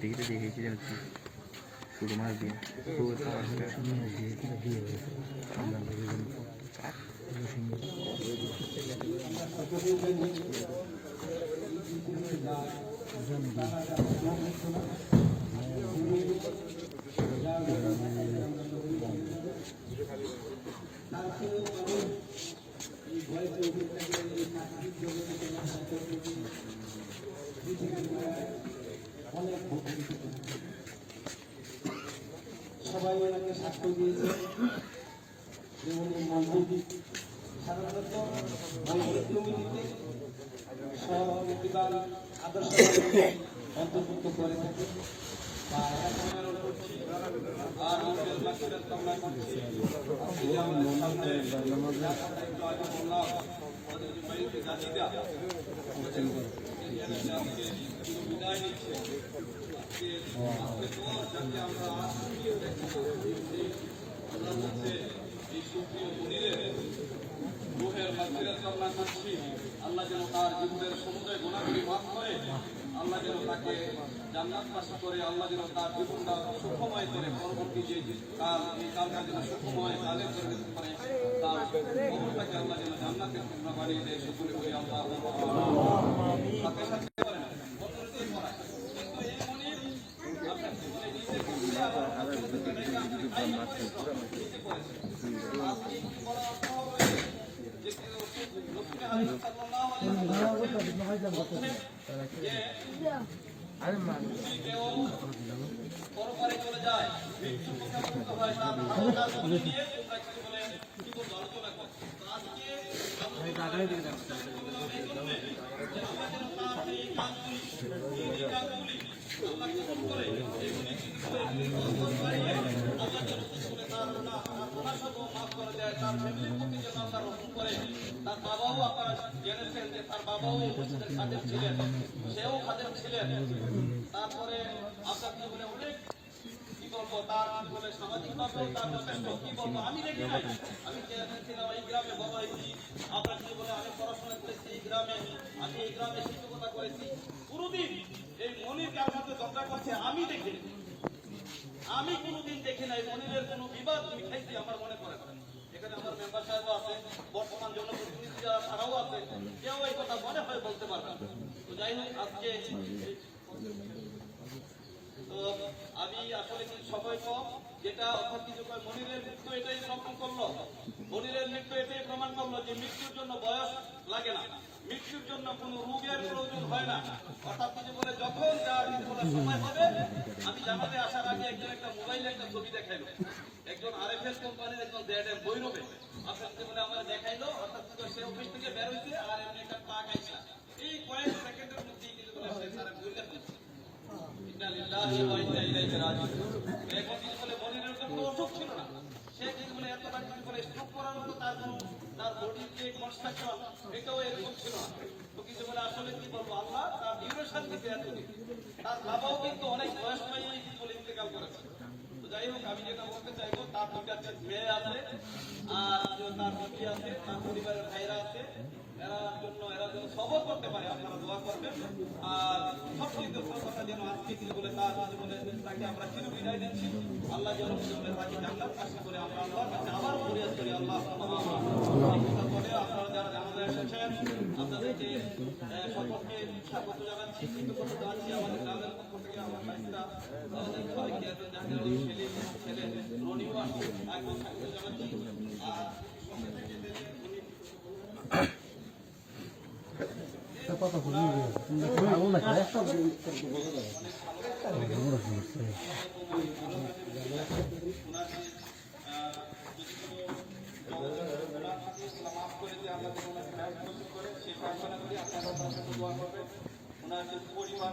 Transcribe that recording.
টিকিটে দেখেছি যাচ্ছি শুধু মাছ দিয়ে সবাই ওনাকে সাক্ষ্য দিয়েছে যেমন এই মসজিদ সাধারণত মসজিদ কমিটিতে সহনীতিবান আদর্শ অন্তর্ভুক্ত করে থাকে আল্লাহ যেন তার জীবনের সমুদয় গুণাগুলি মাফ করে, আল্লাহ যেন তাকে জান্নাতবাসী করে, আল্লাহ যেন তার জীবনটা সুখময় করে, পরবর্তী যে কাল এই কালটা যেন সুখময় কালের করে পারে, তার কবরটাকে আল্লাহ যেন জান্নাতের টুকরা বানিয়ে দেয়। সকলে বলি আল্লাহ সাথে সাথে পরপারে চলে যায়, মৃত্যু মুখোমুখি হয়, তার নিয়ে তোমরা কি বলে কি বলবো আলোচনা করো। তার বাবাও আপনারা জেনেছেন যে তার বাবাও খাদেম ছিলেন, সেও খাদেম ছিলেন। তারপরে আপনার জীবনে অনেক কি বলবো, তার জীবনে সামাজিক ভাবেও তার যথেষ্ট কি বলবো, আমি দেখি নাই, আমি ছিলাম এই গ্রামে বড় হয়েছি, আপনার জীবনে আমি পড়াশোনা করেছি এই গ্রামে, আমি এই গ্রামে শিক্ষকতা করেছি। পুরোদিন এই মনির কার সাথে ঝগড়া করছে আমি দেখি, আমি কোনোদিন দেখি নাই মনিরের কোনো বিবাদ মিঠাইছি আমার মনে পড়ে না। এখানে আমার মেম্বার সাহেব আছে, বর্তমান জনপ্রতিনিধি যারা তারাও আছে, কেউ এই কথা মনে হয় বলতে পারবে। তো যাই হোক, আজকে তো আমি আসলে সময় কম, যেটা অর্থাৎ কিছু মনিরের মৃত্যু এটাই প্রমাণ করলো, মনিরের মৃত্যু এটাই প্রমাণ করলো যে মৃত্যুর জন্য বয়স লাগে না, মৃত্যুর জন্য কোনো রোগের প্রয়োজন হয় না। অর্থাৎ কিছু বলে যখন যার সময় হবে, আমি জানাতে আসার আগে একজন একটা মোবাইলে একটা ছবি দেখাইলো, একজন আরএফএস কোম্পানির একজন দেড় বৈরবে আপনার জীবনে আমরা দেখাইলো, অর্থাৎ সে অফিস থেকে বের হয়েছে আর এমনি একটা পা খাইছে, এই কয়েক সেকেন্ডের মধ্যেই কিছু বলে সে তারা বইলে ফেলছে। এখন কিছু বলে মনিরের কোনো অসুখ ছিল না, সে কিছু বলে এতবার কিছু বলে স্ট্রোক করার মতো তার বডির যে কনস্ট্রাকশন এটাও এরকম ছিল না। তো কিছু বলে আসলে কি বলবো, আল্লাহ তার ডিউরেশন দিতে এতদিন, তার বাবাও কিন্তু অনেক বয়স পাইয়ে কি বলে ইন্তেকাল করেছে। তো যাই হোক, আমি যেটা বলতে চাইবো, তার দুটা মেয়ে আছে আর তার বিবি আছে, তার পরিবারের ভাইরা আছে, এরা যেন সবর করতে পারে, আপনারা দোয়া করবেন। আর সবচেয়ে কথা যেন আজকে কিছু বলে তার জীবনে তাকে আমরা চির বিদায় দিচ্ছি, আল্লাহ যেন জীবনে তাকে জান্নাত হাসিল করে আমরা আল্লাহর কাছে আবার ফরিয়াদ করি, আল্লাহ পরে আপনারা যারা জানাজা এসেছেন আপনাদেরকে সকলকে স্বাগত জানাচ্ছি, কৃতজ্ঞতা জানাচ্ছি। আমাদের গ্রামের পক্ষ থেকে আমার ভাইরা ছেলে রনিও আসছে, একদম স্বাগত জানাচ্ছি। আর কথা বলি ওনার যে পরিবার